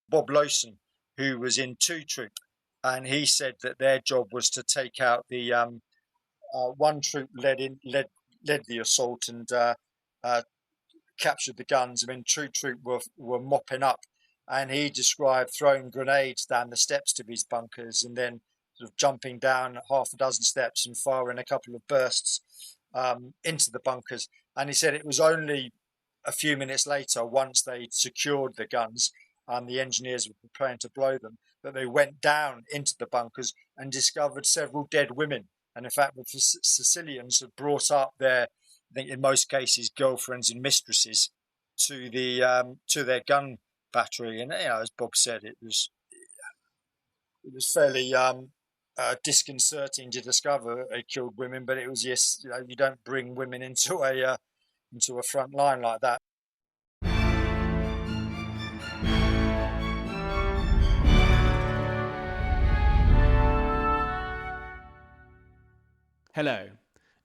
Bob Lowson, who was in 2 Troop, and he said that their job was to take out the 1 Troop led the assault and uh, captured the guns. I mean, 2 Troop were mopping up, and he described throwing grenades down the steps to his bunkers and then sort of jumping down half a dozen steps and firing a couple of bursts into the bunkers. And he said it was only a few minutes later, once they'd secured the guns and the engineers were preparing to blow them, that they went down into the bunkers and discovered several dead women. And in fact, the Sicilians had brought up their, I think in most cases, girlfriends and mistresses to their gun battery. And as Bob said, it was fairly disconcerting to discover they killed women. But it was, yes, you don't bring women into a front line like that. Hello.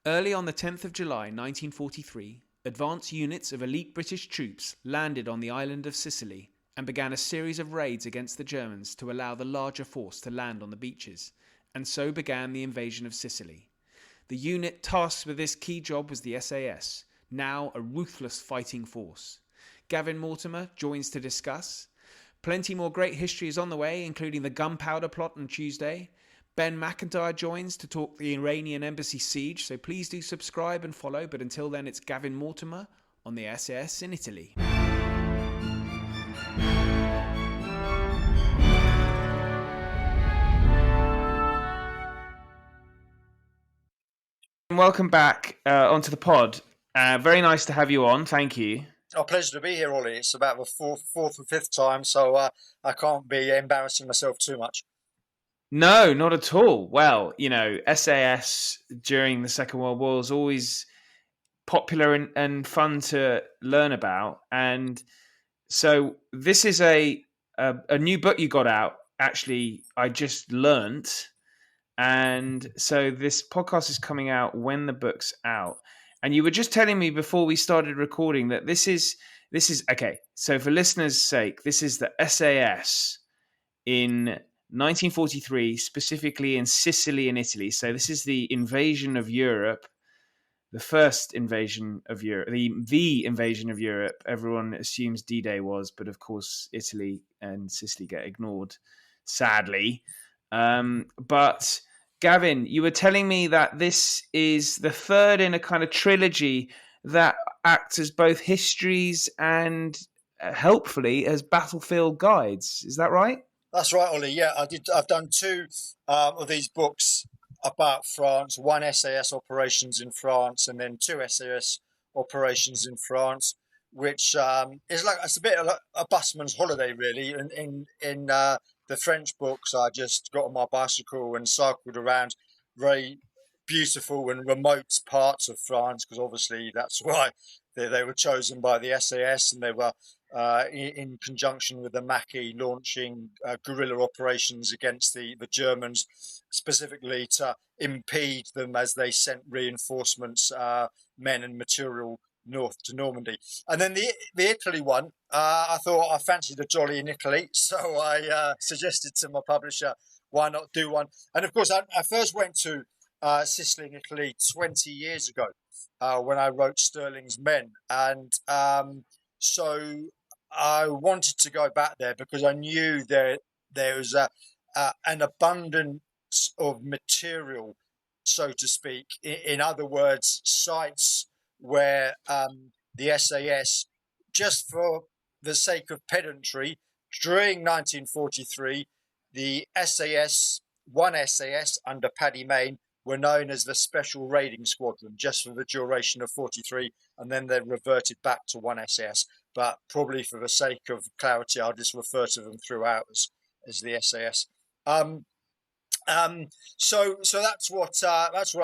Early on the 10th of July 1943, advance units of elite British troops landed on the island of Sicily and began a series of raids against the Germans to allow the larger force to land on the beaches, and so began the invasion of Sicily. The unit tasked with this key job was the SAS, now a ruthless fighting force. Gavin Mortimer joins to discuss. Plenty more great history is on the way, including the gunpowder plot on Tuesday. Ben McIntyre joins to talk the Iranian embassy siege, so please do subscribe and follow. But until then, it's Gavin Mortimer on the SAS in Italy. Welcome back onto the pod. Very nice to have you on. Thank you. Oh, pleasure to be here, Ollie. It's about the fourth or fifth time, so I can't be embarrassing myself too much. No, not at all. Well, SAS during the Second World War is always popular and fun to learn about. And so this is a new book you got out. Actually, I just learnt. And so this podcast is coming out when the book's out. And you were just telling me before we started recording that this is okay. So for listeners' sake, this is the SAS in 1943, specifically in Sicily in Italy. So this is the invasion of Europe, the first invasion of Europe, the invasion of Europe. Everyone assumes D-Day was, but of course Italy and Sicily get ignored, sadly. But Gavin, you were telling me that this is the third in a kind of trilogy that acts as both histories and helpfully as battlefield guides. Is that right? That's right, Ollie. Yeah, I've done 2 of these books about France. 1 SAS operations in France, and then 2 SAS operations in France, which is like it's a bit of a busman's holiday, really. In the French books, I just got on my bicycle and cycled around very beautiful and remote parts of France, because obviously that's why they were chosen by the SAS, and they were in conjunction with the Maquis launching guerrilla operations against the Germans, specifically to impede them as they sent reinforcements, men and material north to Normandy. And then the Italy one, I thought I fancied a jolly in Italy, so I suggested to my publisher, why not do one? And of course, I first went to Sicily in Italy 20 years ago when I wrote Sterling's Men. And so I wanted to go back there because I knew there was an abundance of material, so to speak. In other words, sites where the SAS, just for the sake of pedantry, during 1943, the SAS, 1 SAS under Paddy Mayne, were known as the Special Raiding Squadron, just for the duration of 43, and then they reverted back to 1 SAS. But probably for the sake of clarity, I'll just refer to them throughout as the SAS. So that's what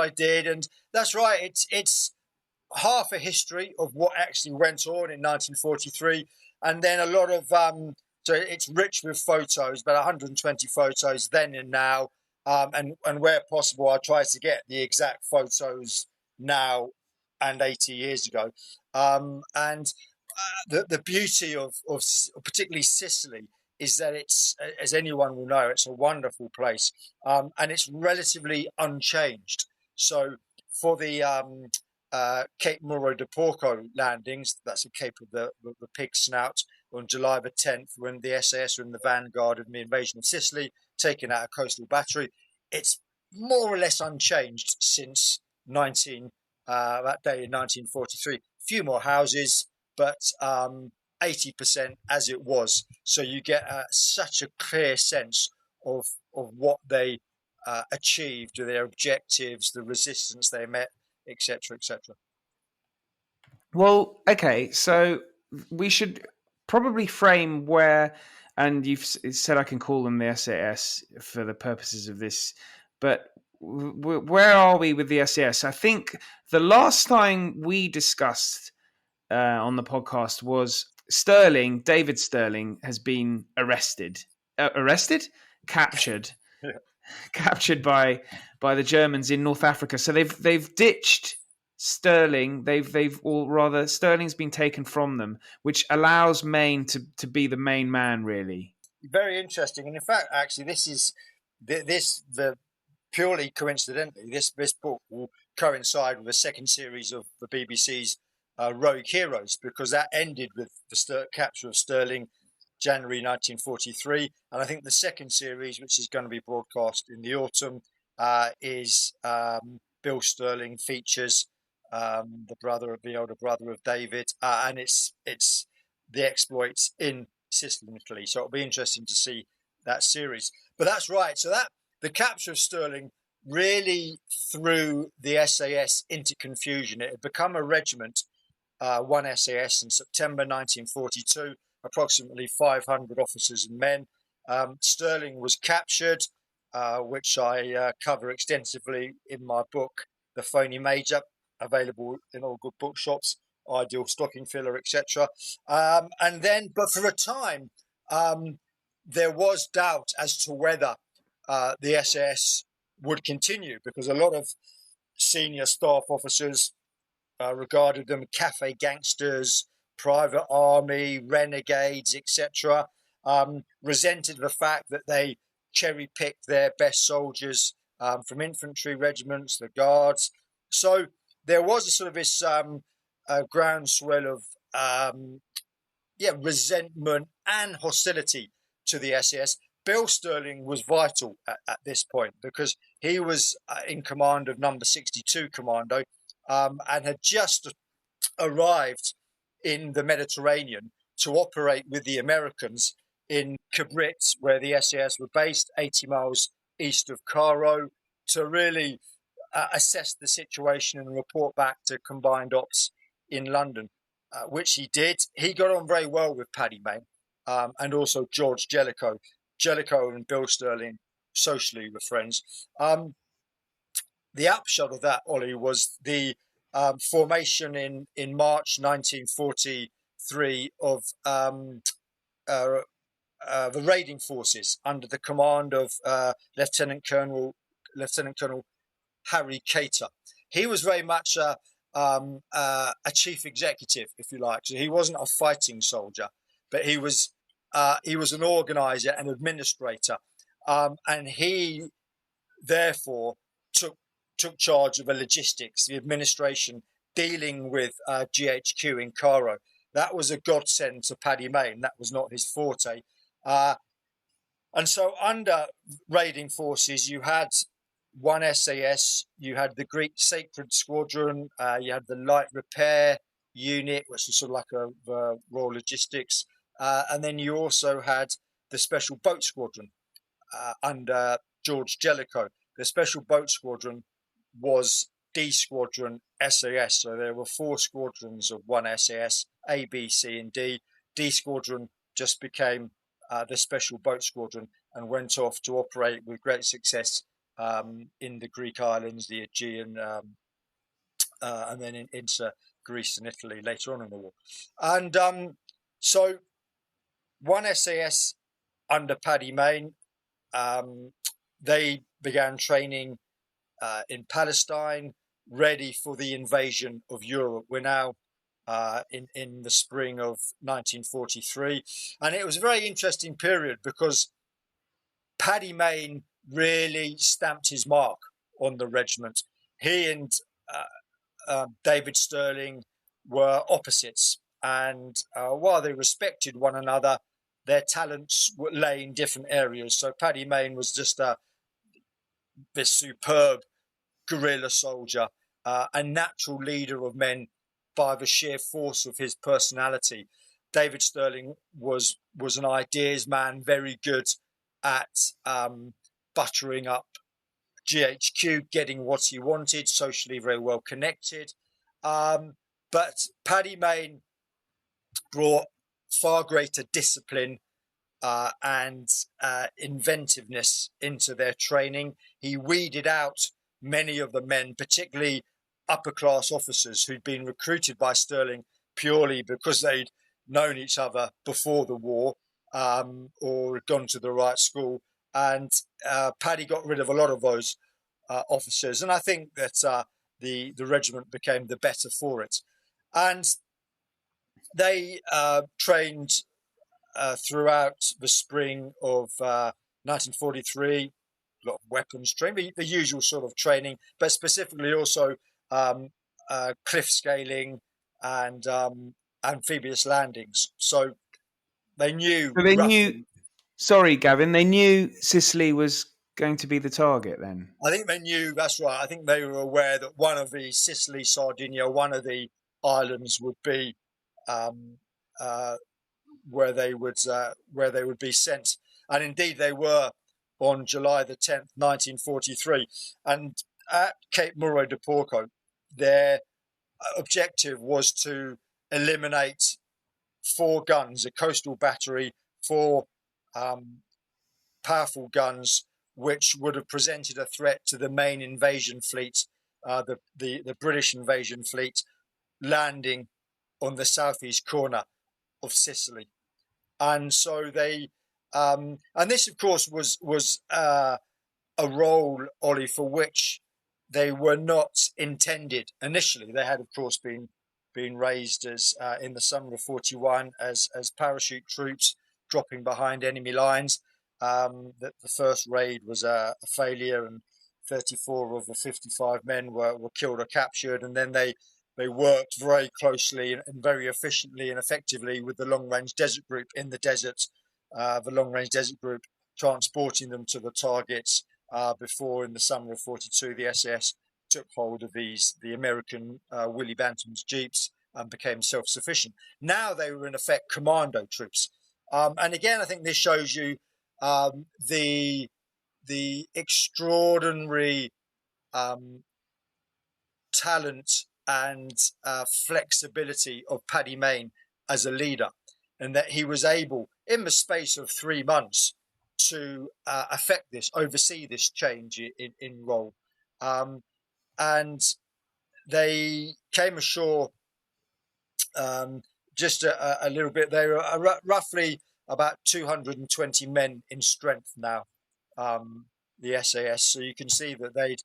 I did, and that's right. It's half a history of what actually went on in 1943, and then a lot of so it's rich with photos, about 120 photos then and now, and where possible, I try to get the exact photos now and 80 years ago, and the beauty of particularly Sicily is that it's, as anyone will know, it's a wonderful place, and it's relatively unchanged. So for the Cape Muro de Porco landings, that's the Cape of the Pig Snout, on July the 10th, when the SAS were in the vanguard of the invasion of Sicily, taking out a coastal battery. It's more or less unchanged since that day in 1943. Few more houses, but 80% as it was. So you get such a clear sense of what they achieved, their objectives, the resistance they met, etc., etc. Well, okay, so we should probably frame where, and you've said I can call them the SAS for the purposes of this, but where are we with the SAS? I think the last time we discussed on the podcast was David Sterling has been captured, Yeah. captured by the Germans in North Africa. So they've ditched Sterling. Sterling's been taken from them, which allows Maine to be the main man, really. Very interesting. And in fact, actually, the purely coincidentally, this book will coincide with the second series of the BBC's Rogue Heroes, because that ended with the capture of Stirling, January 1943. And I think the second series, which is going to be broadcast in the autumn, is Bill Stirling features the older brother of David, and it's the exploits in Sicily and Italy. So it'll be interesting to see that series. But that's right. So that the capture of Stirling really threw the SAS into confusion. It had become a regiment, one SAS, in September 1942, approximately 500 officers and men. Stirling was captured, which I cover extensively in my book, The Phony Major, available in all good bookshops, Ideal Stocking Filler, etc. But for a time, there was doubt as to whether the SAS would continue, because a lot of senior staff officers regarded them cafe gangsters, private army, renegades, etc. Resented the fact that they cherry picked their best soldiers from infantry regiments, the guards. So there was a sort of this groundswell of resentment and hostility to the SAS. Bill Stirling was vital at this point, because he was in command of number 62 Commando, and had just arrived in the Mediterranean to operate with the Americans in Cabrit, where the SAS were based, 80 miles east of Cairo, to really assess the situation and report back to combined ops in London, which he did. He got on very well with Paddy Mayne, and also George Jellicoe. Jellicoe and Bill Stirling socially were friends. The upshot of that, Ollie, was the formation in March 1943 of the raiding forces under the command of Lieutenant Colonel Harry Cater. He was very much a chief executive, if you like. So he wasn't a fighting soldier, but he was an organizer and administrator, and he therefore took charge of the logistics, the administration, dealing with GHQ in Cairo. That was a godsend to Paddy Mayne. That was not his forte. And so under raiding forces, you had one SAS, you had the Greek Sacred Squadron, you had the Light Repair Unit, which was sort of like a Royal Logistics, and then you also had the Special Boat Squadron under George Jellicoe. The Special Boat Squadron was D Squadron SAS, so there were 4 squadrons of one SAS, A, B, C, and D. D Squadron just became the Special Boat Squadron and went off to operate with great success in the Greek islands, the Aegean, and then into Greece and Italy later on in the war. And so one SAS under Paddy Mayne, they began training in Palestine, ready for the invasion of Europe. We're now in the spring of 1943. And it was a very interesting period because Paddy Mayne really stamped his mark on the regiment. He and David Stirling were opposites, and while they respected one another, their talents lay in different areas. So Paddy Mayne was just this superb guerrilla soldier, a natural leader of men by the sheer force of his personality. David Stirling was an ideas man, very good at buttering up GHQ, getting what he wanted, socially very well connected. But Paddy Mayne brought far greater discipline and inventiveness into their training. He weeded out many of the men, particularly upper class officers who'd been recruited by Stirling purely because they'd known each other before the war or had gone to the right school. And Paddy got rid of a lot of those officers. And I think that the regiment became the better for it. And they trained throughout the spring of 1943, a lot of weapons training, the usual sort of training, but specifically also cliff scaling and amphibious landings. So they knew So they knew. roughly. Sorry, Gavin. They knew Sicily was going to be the target then. I think they knew, that's right. I think they were aware that one of the Sicily, Sardinia, one of the islands would be um, uh, where they would be sent, and indeed they were on July the 10th, 1943, and at Cape Muro de Porco, their objective was to eliminate 4 guns, a coastal battery, 4 powerful guns, which would have presented a threat to the main invasion fleet, the British invasion fleet, landing on the southeast corner of Sicily. And so they, and this, of course, was a role, Ollie, for which they were not intended initially. They had, of course, been raised as in the summer of 41 as parachute troops dropping behind enemy lines. That the first raid was a failure, and 34 of the 55 men were killed or captured, and then they worked very closely and very efficiently and effectively with the Long Range Desert Group in the desert, the Long Range Desert Group transporting them to the targets before, in the summer of 42, the SAS took hold of the American Willie Bantam's Jeeps and became self-sufficient. Now they were in effect commando troops. And again, I think this shows you the extraordinary talent and flexibility of Paddy Mayne as a leader, and that he was able, in the space of 3 months, to affect this, oversee this change in role. And they came ashore just a little bit. They were roughly about 220 men in strength now, the SAS. So you can see that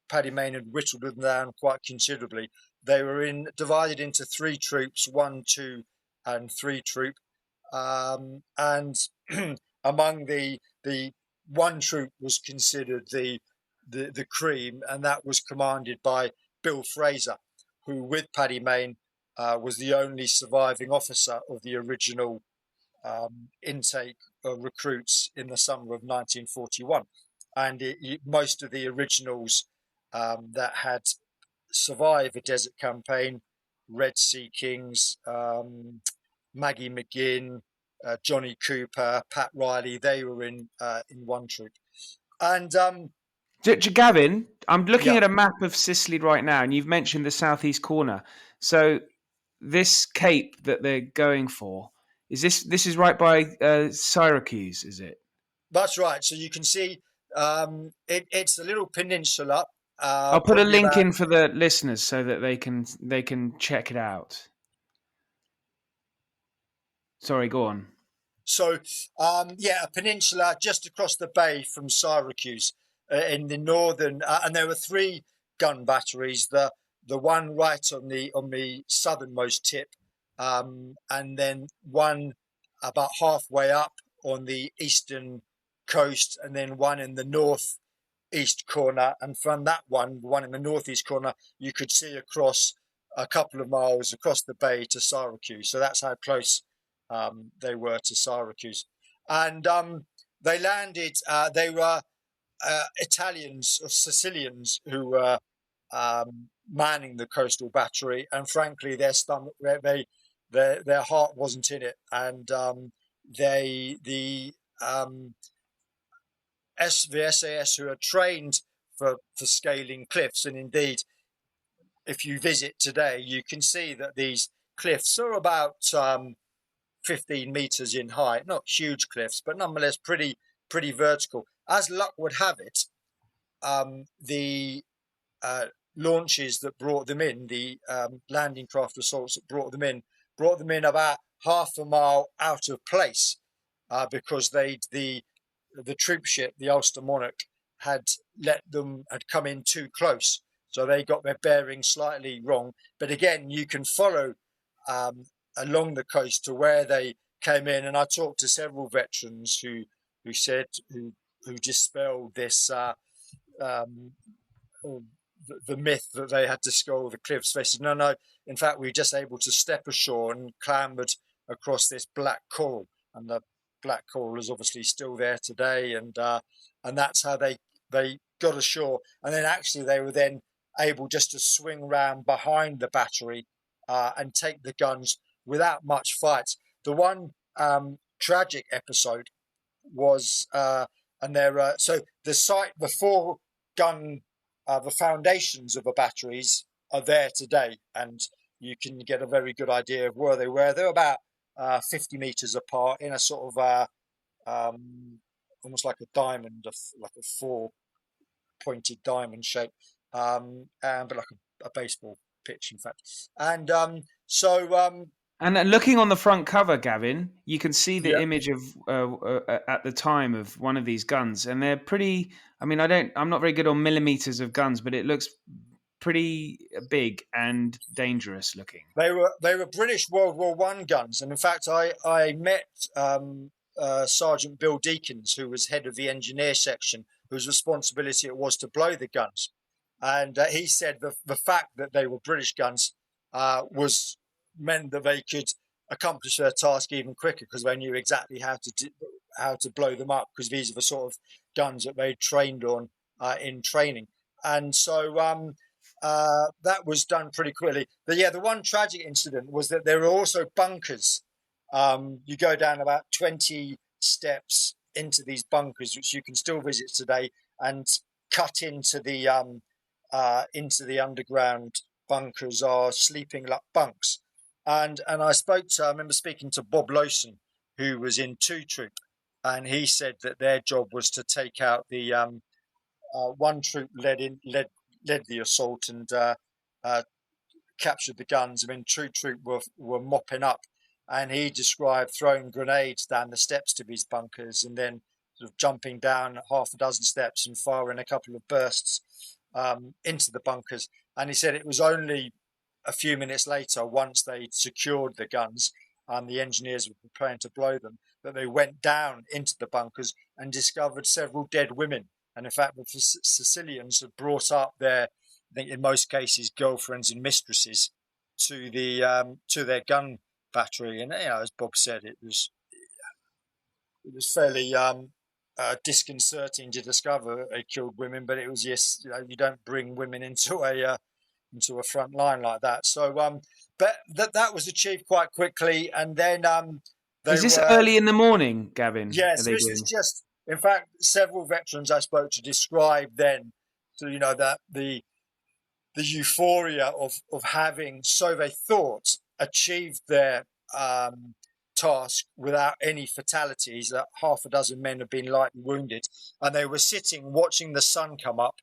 Paddy Mayne had whittled them down quite considerably. They were divided into 3 troops, 1, 2, and 3 troop, and among the 1 troop was considered the cream, and that was commanded by Bill Fraser, who, with Paddy Mayne, was the only surviving officer of the original intake of recruits in the summer of 1941. And most of the originals that had survived the desert campaign, Red Sea Kings, Maggie McGinn, Johnny Cooper, Pat Riley, they were in 1 troop. And Gavin, I'm looking yeah, at a map of Sicily right now, and you've mentioned the southeast corner. So this cape that they're going for, this is right by Syracuse, is it? that's right. So you can see it's a little peninsula, I'll put a probably link about. in for the listeners so that they can check it out. Sorry, go on. So, a peninsula just across the bay from Syracuse in the northern, and there were 3 gun batteries. the one right on the southernmost tip, and then one about halfway up on the eastern coast, and then one in the northeast corner. And from that one, the one in the northeast corner, you could see across a couple of miles across the bay to Syracuse. So that's how close they were to Syracuse. And they landed. They were Italians or Sicilians who were manning the coastal battery, and frankly, their stomach, their heart wasn't in it, and um, the SAS, who are trained for scaling cliffs, and indeed, if you visit today, you can see that these cliffs are about 15 meters in height, not huge cliffs, but nonetheless pretty vertical. As luck would have it, the uh, launches that brought them in, the landing craft assaults that brought them in about half a mile out of place, because the troop ship, the Ulster Monarch, had come in too close, so they got their bearings slightly wrong. But again, you can follow along the coast to where they came in, and I talked to several veterans who dispelled this the myth that they had to scale the cliffs. They said, no. In fact, we were just able to step ashore and clambered across this black coral, and the black coral is obviously still there today. And that's how they got ashore. And then actually they were then able just to swing round behind the battery and take the guns without much fight. The one tragic episode was, so the site, the four gun, the foundations of the batteries are there today, and you can get a very good idea of where they were. They're about 50 meters apart in a sort of almost like a diamond, like a four-pointed diamond shape, but like a baseball pitch, in fact. And And looking on the front cover, Gavin, you can see the yeah, image of at the time of one of these guns, and they're pretty. I mean, I'm not very good on millimeters of guns, but it looks pretty big and dangerous looking. they were British World War One guns, and in fact, I met Sergeant Bill Deakins, who was head of the engineer section, whose responsibility it was to blow the guns, and he said the fact that they were British guns was meant that they could accomplish their task even quicker, because they knew exactly how to blow them up, because these are the sort of guns that they trained on in training. And so that was done pretty quickly. But yeah, the one tragic incident was that there were also bunkers. You go down about 20 steps into these bunkers, which you can still visit today, and cut into the underground bunkers are sleeping bunks. And I I remember speaking to Bob Lowson, who was in 2 Troop, and he said that their job was to take out the 1 Troop led the assault and captured the guns. I mean, 2 Troop were mopping up, and he described throwing grenades down the steps to these bunkers, and then sort of jumping down half a dozen steps and firing a couple of bursts into the bunkers. And he said it was only a few minutes later, once they'd secured the guns and the engineers were preparing to blow them, that they went down into the bunkers and discovered several dead women. And in fact, the Sicilians had brought up I think in most cases, girlfriends and mistresses to their gun battery. And as Bob said, it was fairly disconcerting to discover they killed women, but it was, yes, you don't bring women into a front line like that. So, but that was achieved quite quickly, and then Is this early in the morning, Gavin? Yes, this is just. In fact, several veterans I spoke to described then, so that the euphoria of having, so they thought, achieved their task without any fatalities. That half a dozen men had been lightly wounded, and they were sitting watching the sun come up,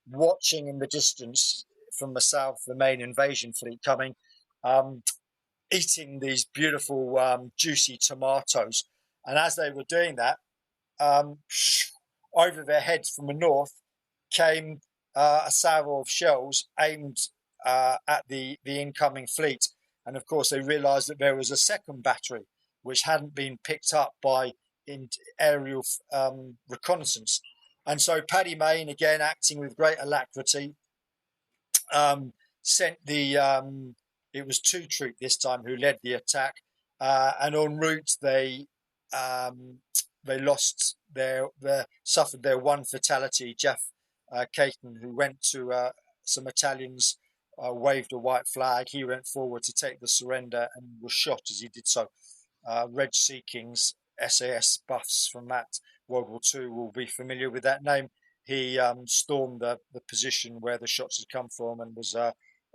watching in the distance from the south the main invasion fleet coming, eating these beautiful juicy tomatoes. And as they were doing that, over their heads from the north came a salvo of shells aimed at the incoming fleet. And of course, they realised that there was a second battery which hadn't been picked up by aerial reconnaissance. And so Paddy Mayne, again acting with great alacrity, sent it was two troop this time who led the attack, and en route they lost suffered their one fatality. Jeff Caton, who went to some Italians, waved a white flag. He went forward to take the surrender and was shot as he did so. Reg Seeking's SAS buffs from that World War II will be familiar with that name. He stormed the position where the shots had come from and was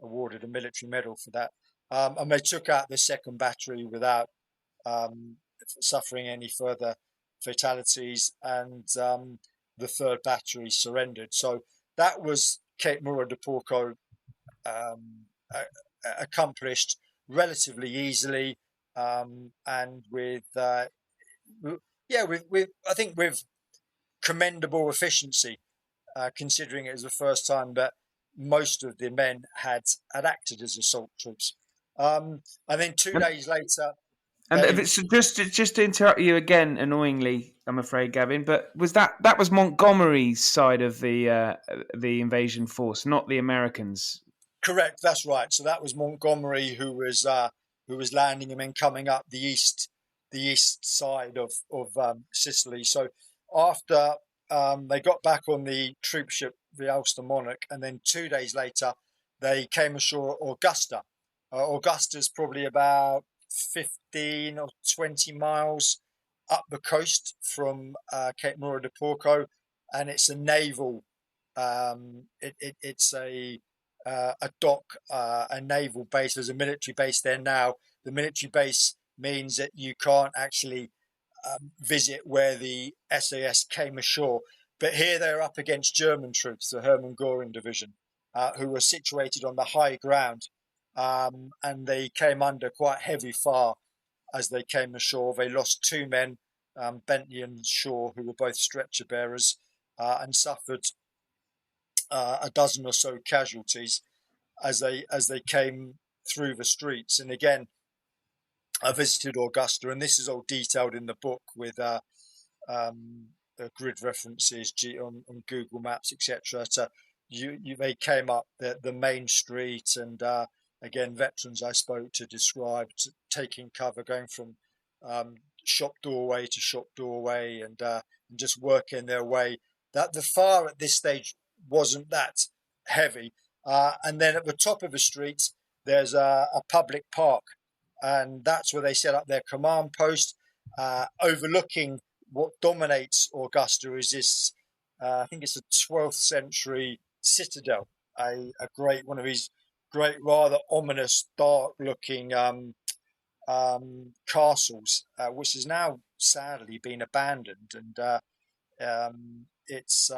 awarded a military medal for that. And they took out the second battery without suffering any further fatalities, and the third battery surrendered. So that was Cape Muro de Porco accomplished relatively easily, and with I think with commendable efficiency, considering it was the first time that most of the men had acted as assault troops. And then 2 days later, and so just to interrupt you again, annoyingly, I'm afraid, Gavin, but was that was Montgomery's side of the invasion force, not the Americans? Correct, that's right. So that was Montgomery who was landing and then coming up the east side of Sicily. So after they got back on the troop ship, the Ulster Monarch, and then 2 days later they came ashore Augusta. Augusta's probably about 15 or 20 miles up the coast from Cape Muro de Porco, and it's a naval. It's a dock, a naval base. There's a military base there now. The military base means that you can't actually visit where the SAS came ashore. But here they're up against German troops, the Hermann Göring Division, who were situated on the high ground. And they came under quite heavy fire as they came ashore. They lost two men, Bentley and Shaw, who were both stretcher bearers, and suffered a dozen or so casualties as they came through the streets. And again, I visited Augusta, and this is all detailed in the book with grid references on Google Maps, etc. So they came up the main street, and again, veterans I spoke to described taking cover, going from shop doorway to shop doorway, and just working their way. That the fire at this stage wasn't that heavy, and then at the top of the street there's a public park, and that's where they set up their command post, overlooking what dominates Augusta. Is this I think it's a 12th century citadel, a great one of these great, rather ominous, dark-looking castles, which has now sadly been abandoned, and it's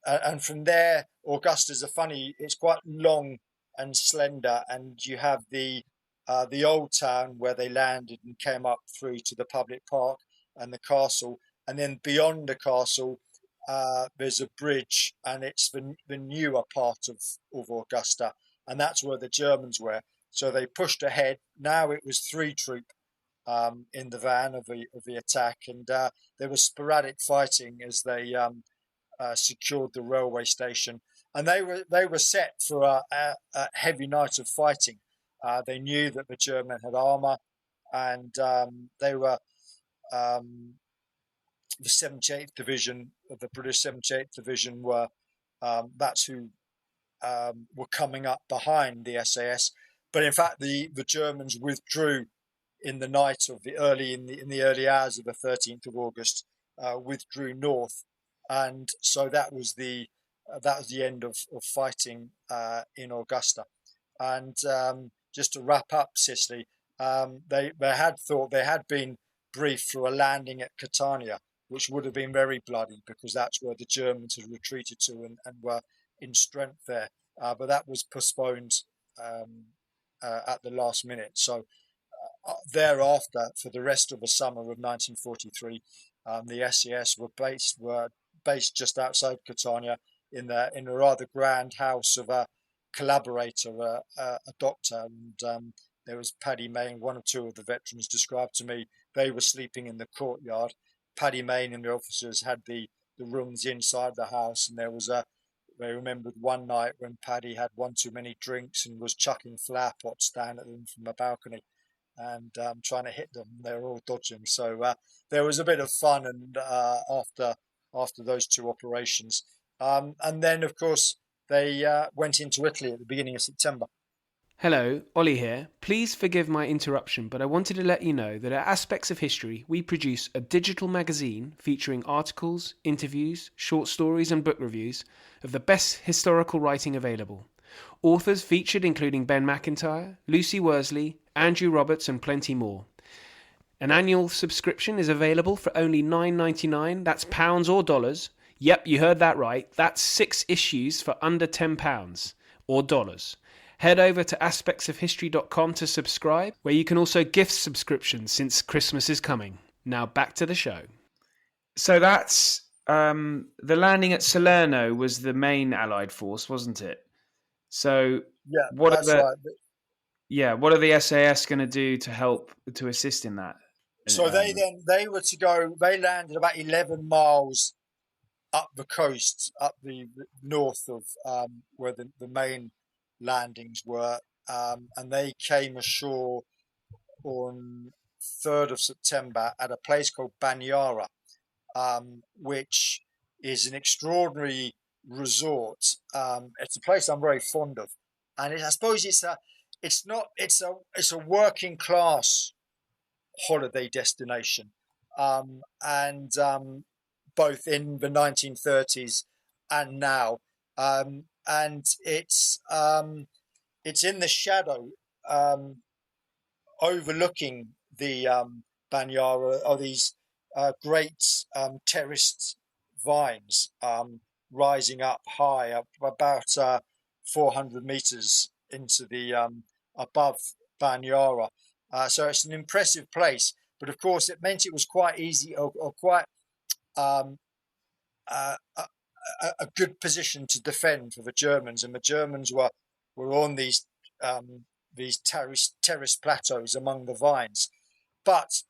and from there, Augusta's it's quite long and slender, and you have the old town where they landed and came up through to the public park and the castle, and then beyond the castle, there's a bridge, and it's the newer part of Augusta, and that's where the Germans were. So they pushed ahead. Now it was 3 troop in the van of the attack, and there was sporadic fighting as they secured the railway station, and they were set for a heavy night of fighting. They knew that the German had armour, and they were the 78th Division of the British 78th Division were that's who were coming up behind the SAS. But in fact, the Germans withdrew in the night of the early hours of the 13th of August, withdrew north, and so that was the end of fighting in Augusta. And just to wrap up Sicily, they had thought they had been briefed for a landing at Catania, which would have been very bloody because that's where the Germans had retreated to and were in strength there. But that was postponed at the last minute. So thereafter, for the rest of the summer of 1943, the SAS were based just outside Catania in a rather grand house of a collaborator, a doctor, and there was Paddy Mayne. One or two of the veterans described to me they were sleeping in the courtyard. Paddy Mayne and the officers had the rooms inside the house, and there was a. They remembered one night when Paddy had one too many drinks and was chucking flower pots down at them from a balcony and trying to hit them. They were all dodging. So there was a bit of fun, and after those two operations, and then of course they went into Italy at the beginning of September. Hello, Ollie here. Please forgive my interruption, but I wanted to let you know that at Aspects of History, we produce a digital magazine featuring articles, interviews, short stories, and book reviews of the best historical writing available. Authors featured including Ben Macintyre, Lucy Worsley, Andrew Roberts, and plenty more. An annual subscription is available for only $9.99. That's pounds or dollars. Yep, you heard that right. That's 6 issues for under £10 or dollars. Head over to aspectsofhistory.com to subscribe, where you can also gift subscriptions since Christmas is coming. Now back to the show. So that's the landing at Salerno was the main Allied force, wasn't it? So Yeah, what that's are the right. what are the SAS going to do to help to assist in that? So they were to go. They landed about 11 miles up the coast, up the north of where the main landings were, and they came ashore on 3rd of September at a place called Bagnara, which is an extraordinary resort. It's a place I'm very fond of, and I suppose it's a working class holiday destination, and both in the 1930s and now, and it's in the shadow, overlooking the Bagnara are these great terraced vines rising up high, up about 400 meters into the above Bagnara. So it's an impressive place, but of course it meant it was quite easy or quite um, a good position to defend for the Germans, and the Germans were on these terrace plateaus among the vines, but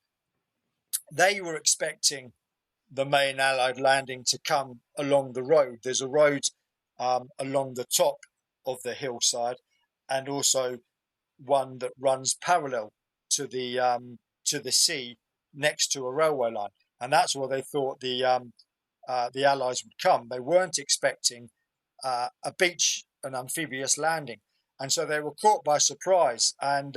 they were expecting the main Allied landing to come along the road. There's a road along the top of the hillside, and also one that runs parallel to the sea next to a railway line, and that's where they thought the Allies would come. They weren't expecting a beach, an amphibious landing, and so they were caught by surprise. And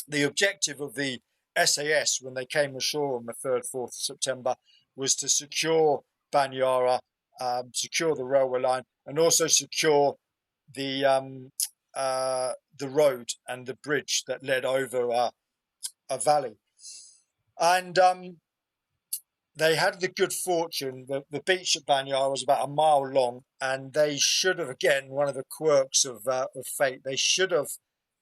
the objective of the SAS when they came ashore on the 3rd, 4th September was to secure Bagnara, secure the railway line, and also secure the road and the bridge that led over a valley. And they had the good fortune that the beach at Bagnara was about a mile long, and they should have, again, one of the quirks of fate, they should have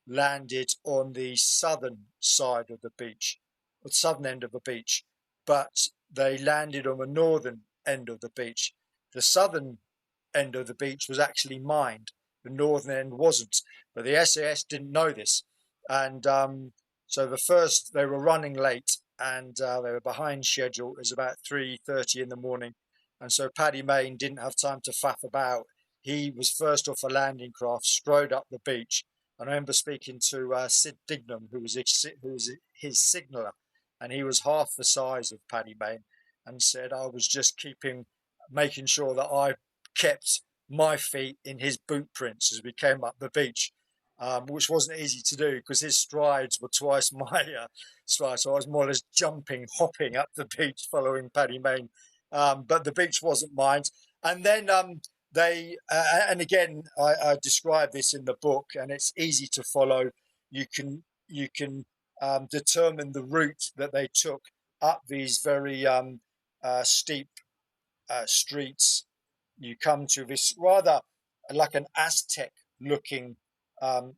landed on the southern side of the beach, the southern end of the beach, but they landed on the northern end of the beach. The southern end of the beach was actually mined. The northern end wasn't, but the SAS didn't know this, and so they were running late, and they were behind schedule. It was about 3:30 in the morning, and so Paddy Mayne didn't have time to faff about. He was first off a landing craft, strode up the beach. And I remember speaking to Sid Dignam, who was his signaller, and he was half the size of Paddy Mayne, and said I was just making sure that I kept my feet in his boot prints as we came up the beach, which wasn't easy to do because his strides were twice my strides. So I was more or less hopping up the beach following Paddy Mayne. But the beach wasn't mine. And then and again, I describe this in the book, and it's easy to follow. You can determine the route that they took up these very steep streets. You come to this rather like an Aztec-looking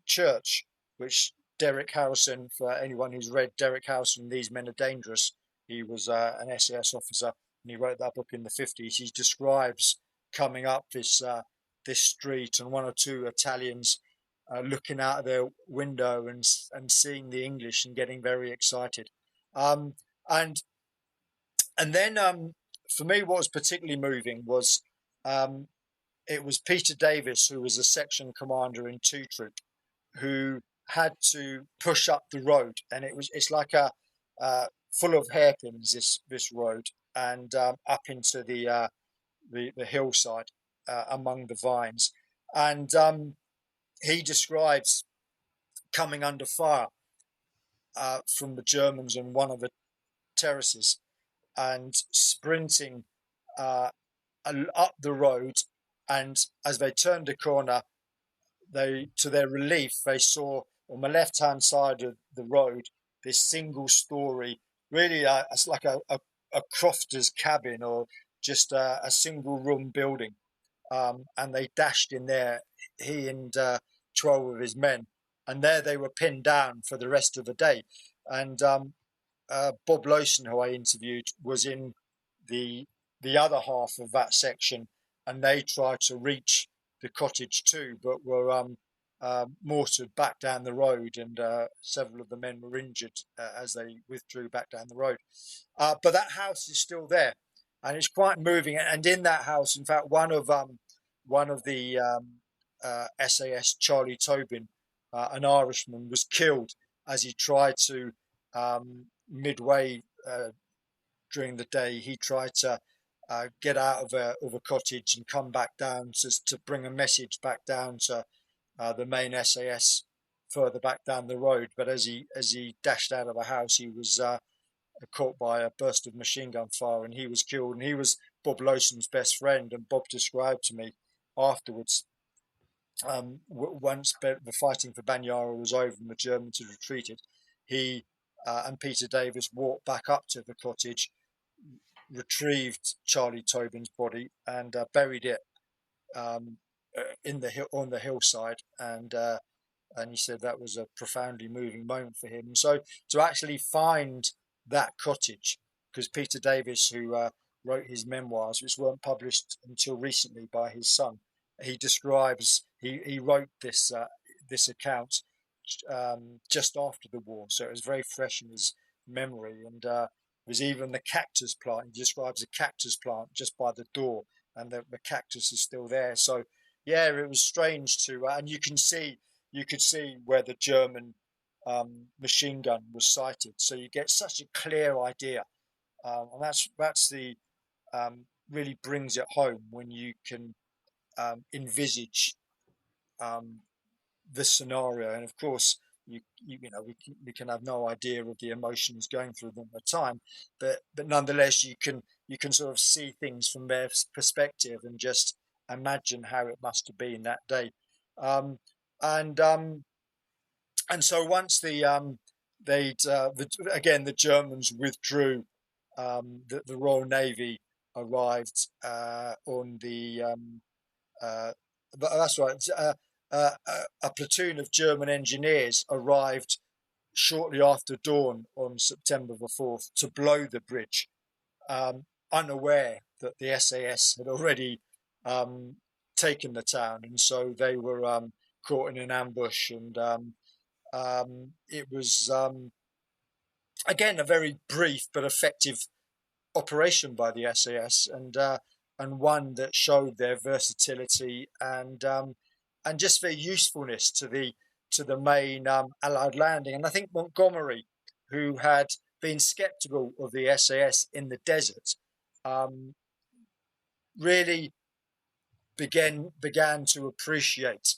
church, which Derek Harrison, for anyone who's read Derek Harrison, These Men Are Dangerous, he was an SAS officer, and he wrote that book in the 50s. He describes coming up this this street, and one or two Italians looking out of their window and seeing the English and getting very excited. Um, and and then for me, what was particularly moving was um, it was Peter Davis, who was a section commander in 2 Troop, who had to push up the road, and it's like a full of hairpins, this road, and up into the hillside among the vines, and he describes coming under fire from the Germans on one of the terraces and sprinting uh, up the road, and as they turned a corner, to their relief, they saw on the left-hand side of the road this single-story, really, it's like a crofter's cabin or just a single-room building. And they dashed in there, he and 12 of his men, and there they were pinned down for the rest of the day. And Bob Lowson, who I interviewed, was in the the other half of that section, and they tried to reach the cottage too, but were mortared back down the road, and several of the men were injured as they withdrew back down the road. But that house is still there, and it's quite moving. And in that house, in fact, one of the SAS Charlie Tobin, an Irishman, was killed as he tried to midway during the day. He tried to get out of a cottage and come back down to bring a message back down to the main SAS further back down the road. But as he dashed out of the house, he was caught by a burst of machine gun fire, and he was killed. And he was Bob Lowson's best friend. And Bob described to me afterwards, once the fighting for Banyara was over and the Germans had retreated, he and Peter Davis walked back up to the cottage, retrieved Charlie Tobin's body, and buried it in the on the hillside. And he said that was a profoundly moving moment for him. So to actually find that cottage, because Peter Davis, who wrote his memoirs, which weren't published until recently by his son, he describes he wrote this account just after the war, so it was very fresh in his memory. And there's even the cactus plant. He describes a cactus plant just by the door, and the cactus is still there. So yeah, it was strange to, and you could see where the German machine gun was sighted. So you get such a clear idea, and that's the really brings it home when you can envisage this scenario. And of course, we can have no idea of the emotions going through them at the time, but nonetheless, you can sort of see things from their perspective and just imagine how it must have been that day. Um, and and so once again the Germans withdrew, the Royal Navy arrived on the that's right. A platoon of German engineers arrived shortly after dawn on September the 4th to blow the bridge, unaware that the SAS had already taken the town, and so they were caught in an ambush. And it was again a very brief but effective operation by the SAS, and one that showed their versatility and just their usefulness to the main Allied landing. And I think Montgomery, who had been sceptical of the SAS in the desert, really began to appreciate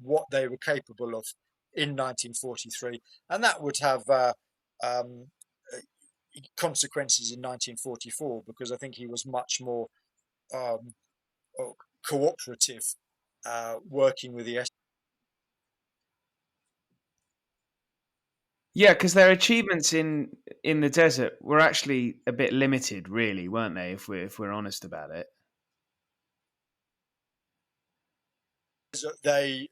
what they were capable of in 1943, and that would have consequences in 1944, because I think he was much more cooperative working with the. Yeah, because their achievements in the desert were actually a bit limited, really, weren't they? If we're honest about it. They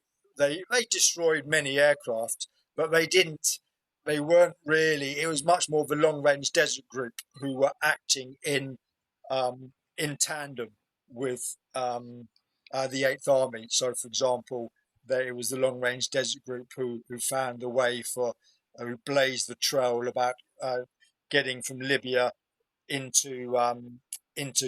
destroyed many aircraft, but they weren't really. It was much more the long range desert group who were acting in tandem with the Eighth Army. So, for example, it was the Long Range Desert Group who found the way who blazed the trail about getting from Libya into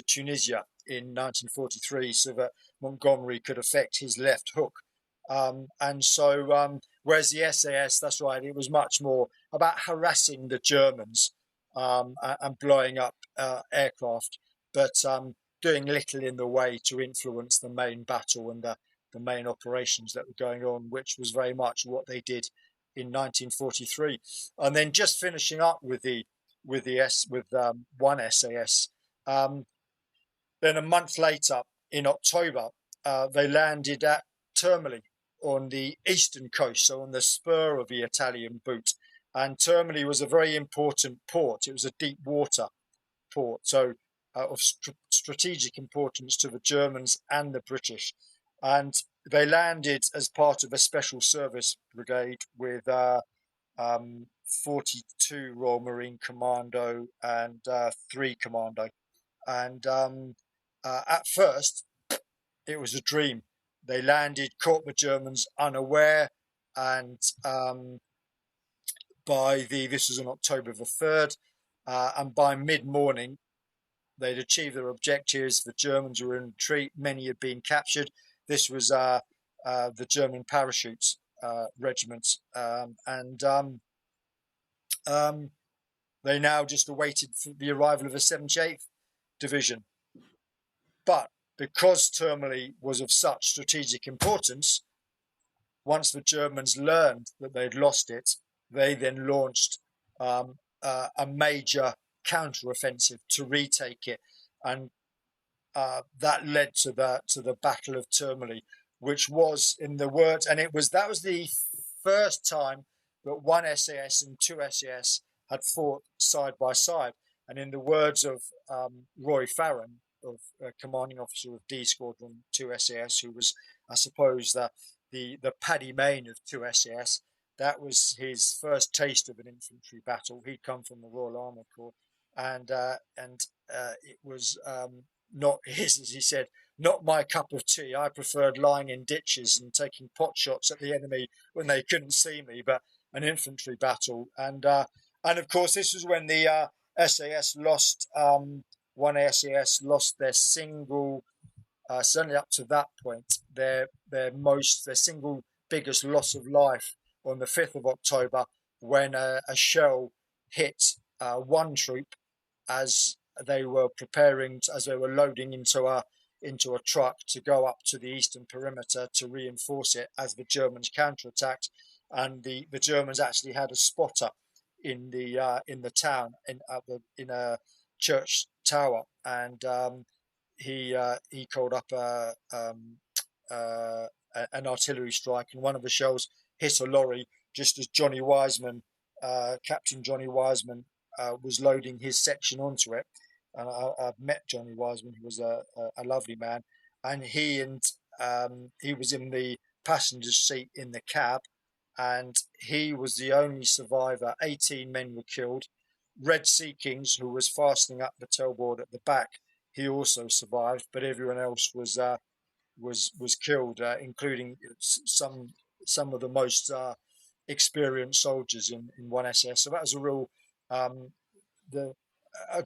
Tunisia in 1943, so that Montgomery could effect his left hook. Whereas the SAS, that's right, it was much more about harassing the Germans and blowing up aircraft, but doing little in the way to influence the main battle and the main operations that were going on, which was very much what they did in 1943. And then just finishing up with one SAS. Then a month later, in October, they landed at Termoli on the eastern coast, so on the spur of the Italian boot. And Termoli was a very important port. It was a deep water port, so of strategic importance to the Germans and the British. And they landed as part of a special service brigade with 42 Royal Marine Commando and 3 Commando. And at first, it was a dream. They landed, caught the Germans unaware, and this was on October the 3rd, and by mid-morning, they'd achieved their objectives. The Germans were in retreat. Many had been captured. This was the German parachute regiment, and they now just awaited the arrival of the 78th Division. But because Termoli was of such strategic importance, once the Germans learned that they'd lost it, they then launched a major counter-offensive to retake it, and that led to the Battle of Termoli, which was, in the words, and that was the first time that one SAS and two SAS had fought side by side. And in the words of Roy Farron, commanding officer of D Squadron 2 SAS, who was, I suppose, the Paddy Mayne of 2 SAS, that was his first taste of an infantry battle. He'd come from the Royal Armour Corps, and it was not his, as he said, not my cup of tea. I preferred lying in ditches and taking pot shots at the enemy when they couldn't see me, but an infantry battle. And of course, this was when the SAS lost, one SAS lost their single, certainly up to that point, their single biggest loss of life on the 5th of October, when a shell hit one troop as they were loading into a truck to go up to the eastern perimeter to reinforce it as the Germans counterattacked. And the Germans actually had a spotter in the town in a church tower, and he called up an artillery strike, and one of the shells hit a lorry just as Captain Johnny Wiseman was loading his section onto it. And I've met Johnny Wiseman, who was a lovely man, and he was in the passenger seat in the cab, and he was the only survivor. 18 men were killed. Red Sea Kings, who was fastening up the tailboard at the back, he also survived, but everyone else was killed, including some of the most experienced soldiers in one SS. So that was a real a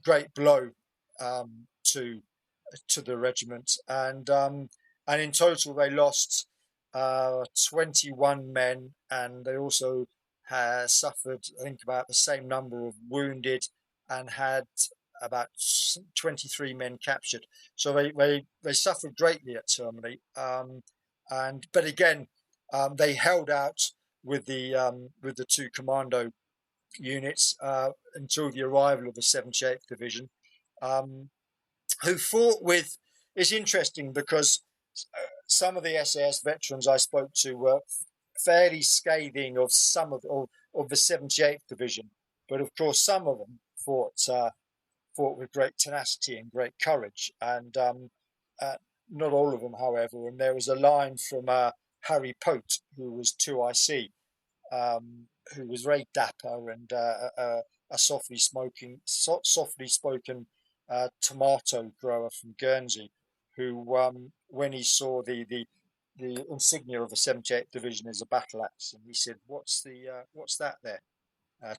great blow to the regiment, and in total they lost 21 men, and they also suffered, I think, about the same number of wounded, and had about 23 men captured. So they suffered greatly at Termoli, but again they held out with the 2 commando units until the arrival of the 78th Division, who fought with. It's interesting because some of the SAS veterans I spoke to were fairly scathing of some of the 78th Division, but of course some of them fought with great tenacity and great courage, and not all of them, however. And there was a line from Harry Pote, who was 2IC, who was very dapper and a softly spoken tomato grower from Guernsey, who, when he saw the insignia of the 78th Division as a battle axe, and he said, "What's that there?"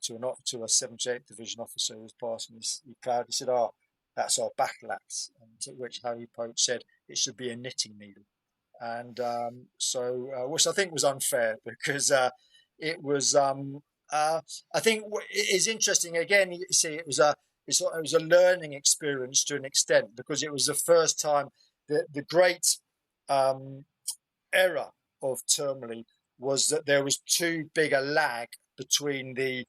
To a 78th Division officer who was passing. He proudly said, "Oh, that's our battle axe." And to which Harry Pope said, "It should be a knitting needle." And which I think was unfair, because it was. I think it is interesting. Again, you see, it was a learning experience to an extent, because it was the first time the great um, error of Termoli was that there was too big a lag between the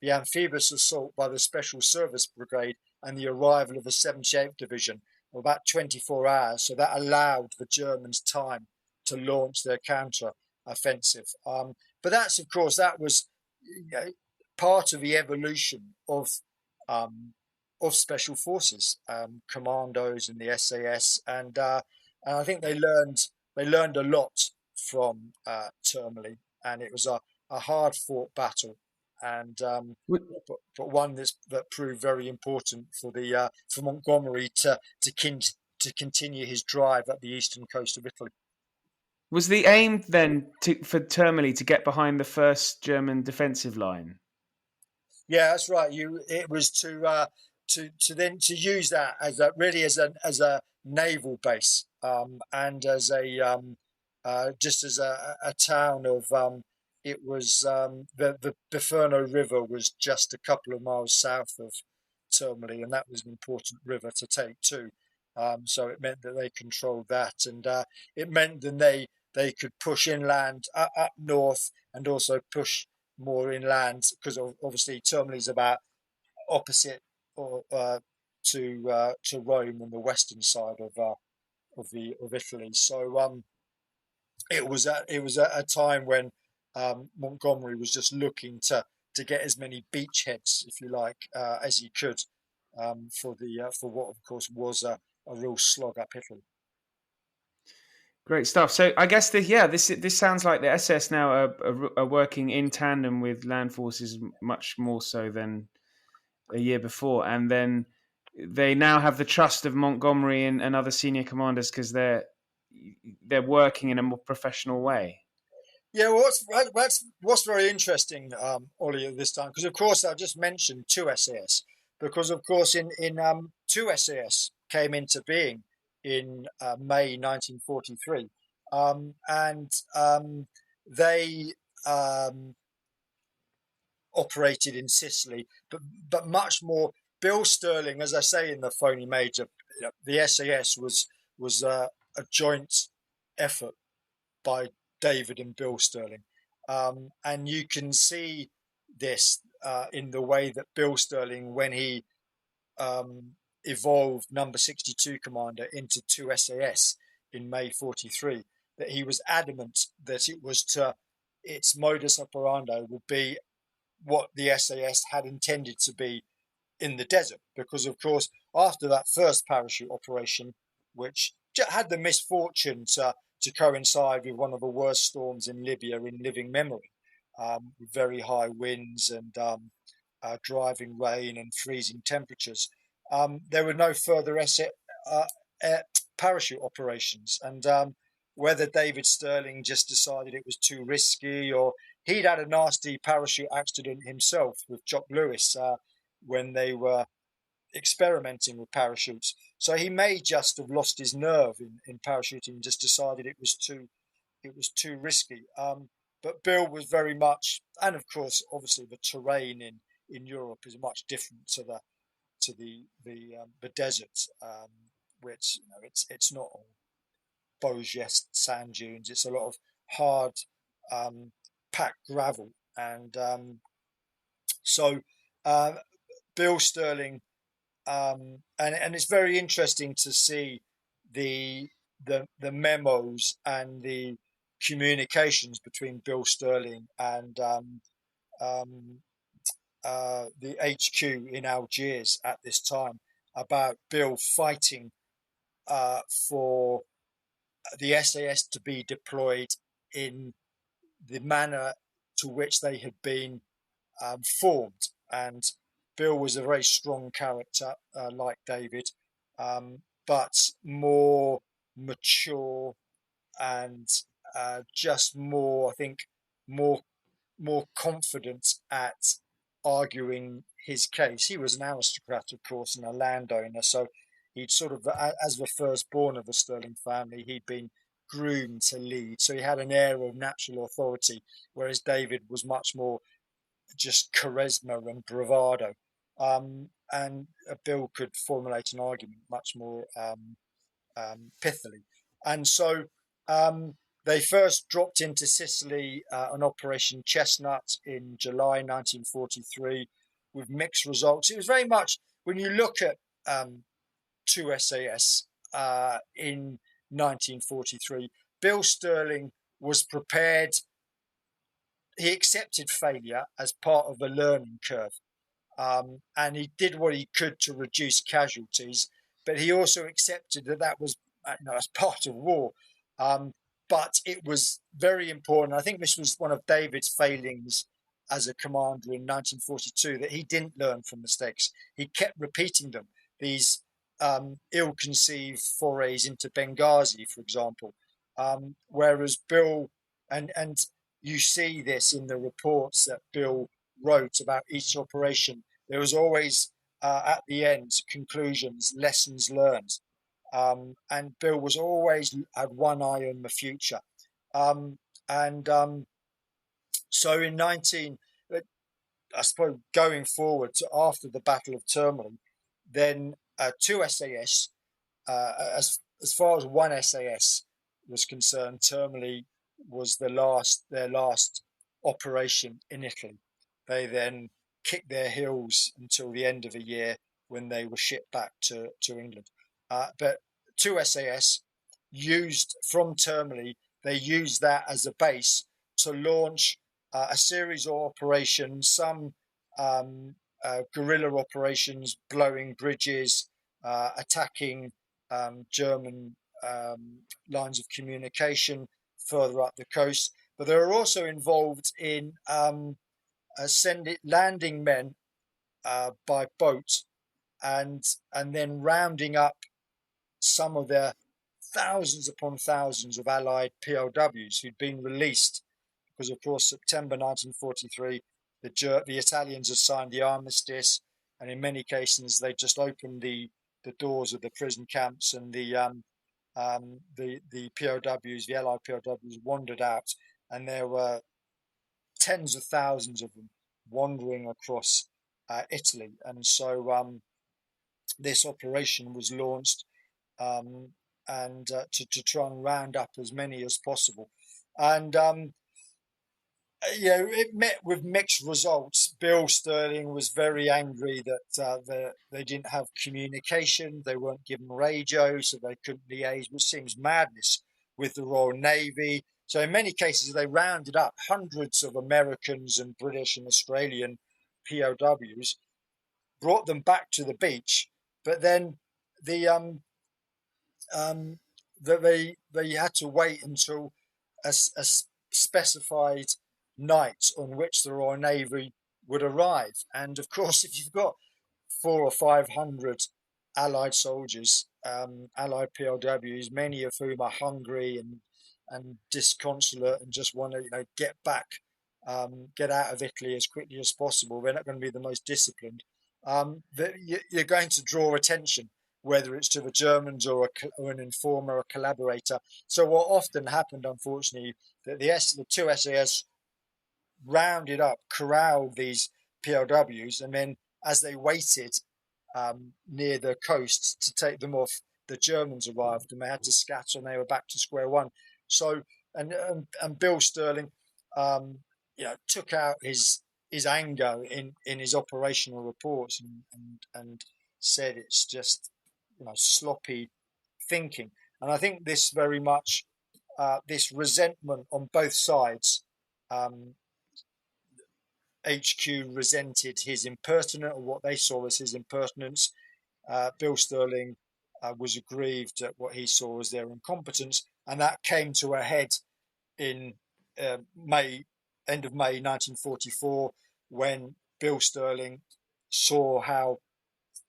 amphibious assault by the Special Service Brigade, and the arrival of the 78th Division, of about 24 hours. So that allowed the Germans time to launch their counter-offensive. But of course, that was, part of the evolution of special forces, commandos in the SAS, and I think they learned a lot from Termoli, and it was a hard fought battle, and but one that proved very important for Montgomery to continue his drive up the eastern coast of Italy. Was the aim then for Termoli to get behind the first German defensive line? Yeah, that's right. It was to use that as a naval base, and as just as a town of, it was, the Biferno River was just a couple of miles south of Termoli, and that was an important river to take too. So it meant that they controlled that, and it meant that they could push inland, up north, and also push more inland, because obviously Termoli is about opposite or to Rome on the western side of Italy. So it was a time when Montgomery was just looking to get as many beachheads, if you like, as he could, for what of course was a real slog up Italy. Great stuff. So I guess this sounds like the SS now are working in tandem with land forces much more so than a year before, and then they now have the trust of Montgomery and other senior commanders, because they're working in a more professional way. Yeah, well, what's very interesting, Ollie, at this time, because of course I just mentioned two SAS, because of course in two SAS came into being in May 1943, and they operated in Sicily, but much more. Bill Sterling, as I say in the Phony Major, the SAS was a joint effort by David and Bill Sterling, and you can see this in the way that Bill Sterling, when he evolved Number 62 Commander into 2 SAS in May 43, that he was adamant that its modus operandi would be what the SAS had intended to be in the desert, because of course after that first parachute operation, which had the misfortune to coincide with one of the worst storms in Libya in living memory, with very high winds and driving rain and freezing temperatures, there were no further parachute operations, and whether David Sterling just decided it was too risky, or he'd had a nasty parachute accident himself with Jock Lewis when they were experimenting with parachutes. So he may just have lost his nerve in parachuting and just decided it was too risky. But Bill was very much, and of course, obviously, the terrain in Europe is much different to the desert, which it's not all Beaugest sand dunes. It's a lot of hard packed gravel, and so Bill Sterling, and it's very interesting to see the memos and the communications between Bill Sterling and the HQ in Algiers at this time, about Bill fighting for the SAS to be deployed in the manner to which they had been formed. And Bill was a very strong character, like David, but more mature and just more, I think, more confident at arguing his case. He was an aristocrat, of course, and a landowner, so he'd sort of, as the firstborn of the Stirling family, he'd been groomed to lead, so he had an air of natural authority, whereas David was much more just charisma and bravado. And Bill could formulate an argument much more pithily. And so they first dropped into Sicily on Operation Chestnut in July 1943 with mixed results. It was very much, when you look at 2 SAS in 1943, Bill Stirling was prepared. He accepted failure as part of a learning curve. And he did what he could to reduce casualties, but he also accepted that that was as part of war. But it was very important. I think this was one of David's failings as a commander in 1942, that he didn't learn from mistakes. He kept repeating them. These ill-conceived forays into Benghazi, for example, whereas Bill, and you see this in the reports that Bill wrote about each operation, there was always at the end conclusions, lessons learned, and Bill was always had one eye on the future. And so in 19, I suppose going forward to after the Battle of Termoli, then 2 SAS, as far as 1 SAS was concerned, Termoli was their last operation in Italy. They then kicked their heels until the end of the year when they were shipped back to England. But 2 SAS used from Termoli, they used that as a base to launch a series of operations, some guerrilla operations, blowing bridges, attacking German lines of communication further up the coast. But they were also involved in landing men by boat and then rounding up some of their thousands upon thousands of Allied POWs who'd been released because, of course, September 1943, the Italians had signed the armistice, and in many cases they just opened the doors of the prison camps, and the POWs, the Allied POWs, wandered out, and there were tens of thousands of them wandering across Italy. And so this operation was launched and to try and round up as many as possible. And it met with mixed results. Bill Stirling was very angry that they didn't have communication. They weren't given radio, so they couldn't liaise, which seems madness, with the Royal Navy. So in many cases, they rounded up hundreds of Americans and British and Australian POWs, brought them back to the beach, but then they had to wait until a specified night on which the Royal Navy would arrive. And of course, if you've got 400 or 500 Allied soldiers, Allied POWs, many of whom are hungry and disconsolate and just want to get back, get out of Italy as quickly as possible, they're not going to be the most disciplined. You're going to draw attention, whether it's to the Germans or an informer or a collaborator. So what often happened, unfortunately, that the 2 SAS rounded up, corralled these POWs, and then as they waited near the coast to take them off, the Germans arrived and they had to scatter and they were back to square one. So, and Bill Stirling, took out his anger in his operational reports and said it's just sloppy thinking. And I think this very much this resentment on both sides. HQ resented his impertinence, or what they saw as his impertinence. Bill Stirling was aggrieved at what he saw as their incompetence, and that came to a head in end of May 1944, when Bill Stirling saw how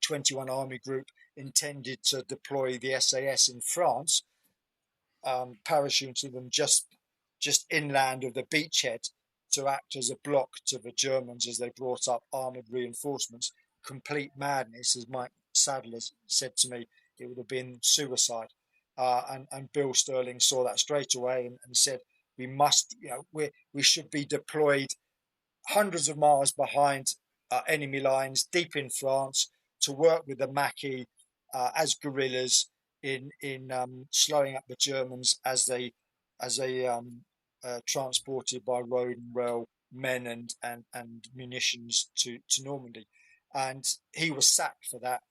21 Army Group intended to deploy the SAS in France, parachuting them just inland of the beachhead to act as a block to the Germans as they brought up armoured reinforcements. Complete madness, as Mike Sadler said to me. It would have been suicide. And Bill Sterling saw that straight away and said, we must, we should be deployed hundreds of miles behind enemy lines, deep in France, to work with the Maquis as guerrillas in slowing up the Germans as they transported by road and rail men and munitions to Normandy. And he was sacked for that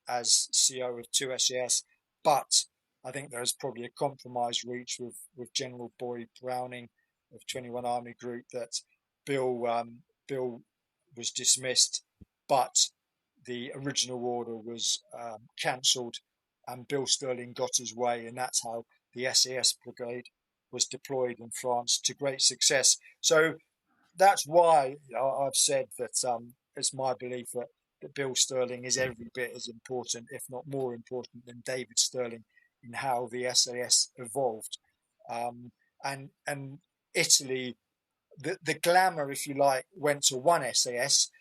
as CO of 2 SAS. But I think there was probably a compromise reached with General Boyd Browning of 21 Army Group that Bill was dismissed, but the original order was cancelled, and Bill Sterling got his way, and that's how the SAS brigade was deployed in France to great success. So that's why I've said that it's my belief that Bill Sterling is every bit as important, if not more important, than David Sterling in how the SAS evolved. And Italy, the glamour, if you like, went to one SAS,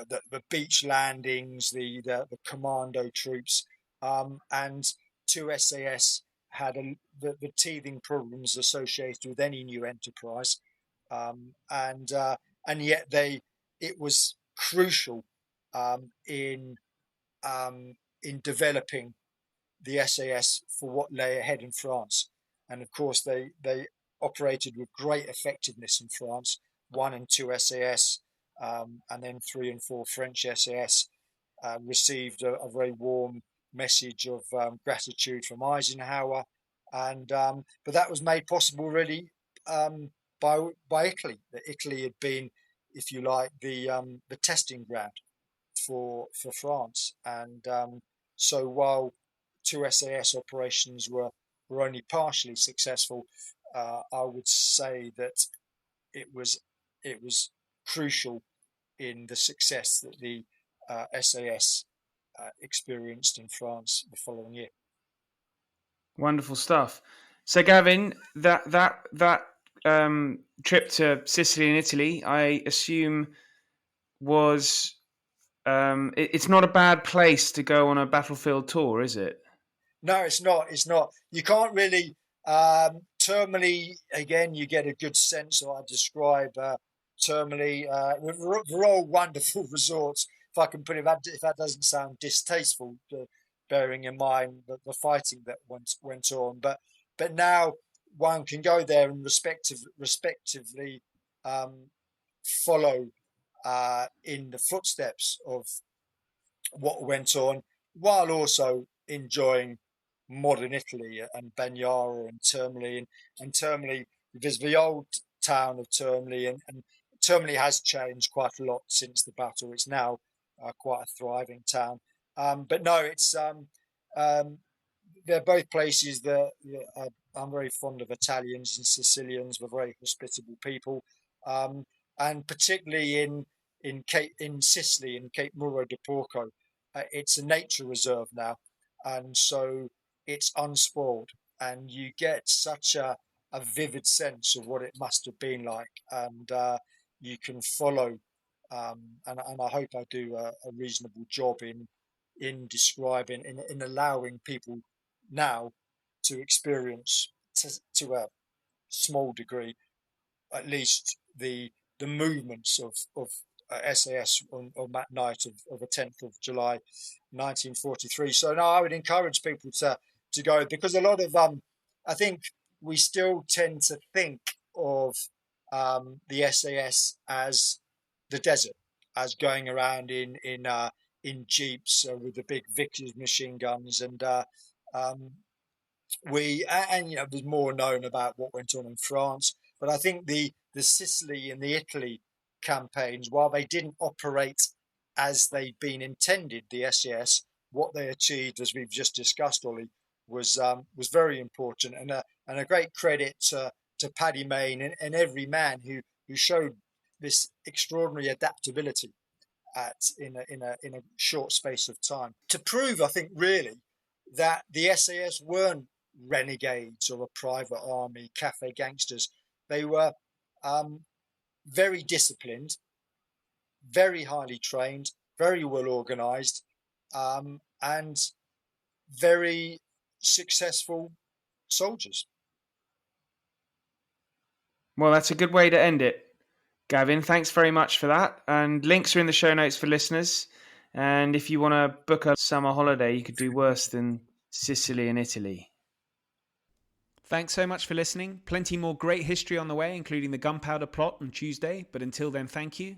the beach landings, the commando troops, and 2 SAS had the teething problems associated with any new enterprise, and yet it was crucial in developing the SAS for what lay ahead in France. And of course, they operated with great effectiveness in France. 1 and 2 SAS, and then 3 and 4 French SAS received a very warm message of gratitude from Eisenhower, and but that was made possible really by Italy. That Italy had been, if you like, the testing ground for France, and so while 2 SAS operations were only partially successful, I would say that it was crucial in the success that the SAS experienced in France the following year. Wonderful stuff. So, Gavin, that trip to Sicily and Italy, I assume, was it's not a bad place to go on a battlefield tour, is it? No, it's not. It's not. You can't really. Termini, again, you get a good sense. Or I describe Termini. They're all wonderful resorts. If I can put it, if that doesn't sound distasteful, bearing in mind the fighting that went on. But now one can go there and respectively follow in the footsteps of what went on, while also enjoying modern Italy and Bagnara and Termini. And Termini, there's the old town of Termini, and Termini has changed quite a lot since the battle. It's now quite a thriving town. But no, it's they're both places that I'm very fond of. Italians and Sicilians were very hospitable people, and particularly in Sicily, in Cape Muro de Porco, it's a nature reserve now, and so it's unspoiled, and you get such a vivid sense of what it must have been like, and you can follow, and I hope I do a reasonable job in describing, in allowing people now to experience to a small degree, at least the movements of SAS on that night of the 10th of July 1943. So no, I would encourage people to go, because a lot of I think we still tend to think of the SAS as the desert, as going around in jeeps with the big Vickers machine guns, and there's more known about what went on in France. But I think the Sicily and the Italy campaigns, while they didn't operate as they'd been intended, the SAS, what they achieved, as we've just discussed, Ollie, was very important, and a great credit to Paddy Mayne and every man who showed this extraordinary adaptability in a short space of time, to prove, I think, really that the SAS weren't renegades or a private army, cafe gangsters. They were very disciplined, very highly trained, very well organized, and very successful soldiers. Well, that's a good way to end it. Gavin, thanks very much for that. And links are in the show notes for listeners. And if you want to book a summer holiday, you could do worse than Sicily and Italy. Thanks so much for listening. Plenty more great history on the way, including the Gunpowder Plot on Tuesday. But until then, thank you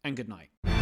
and good night.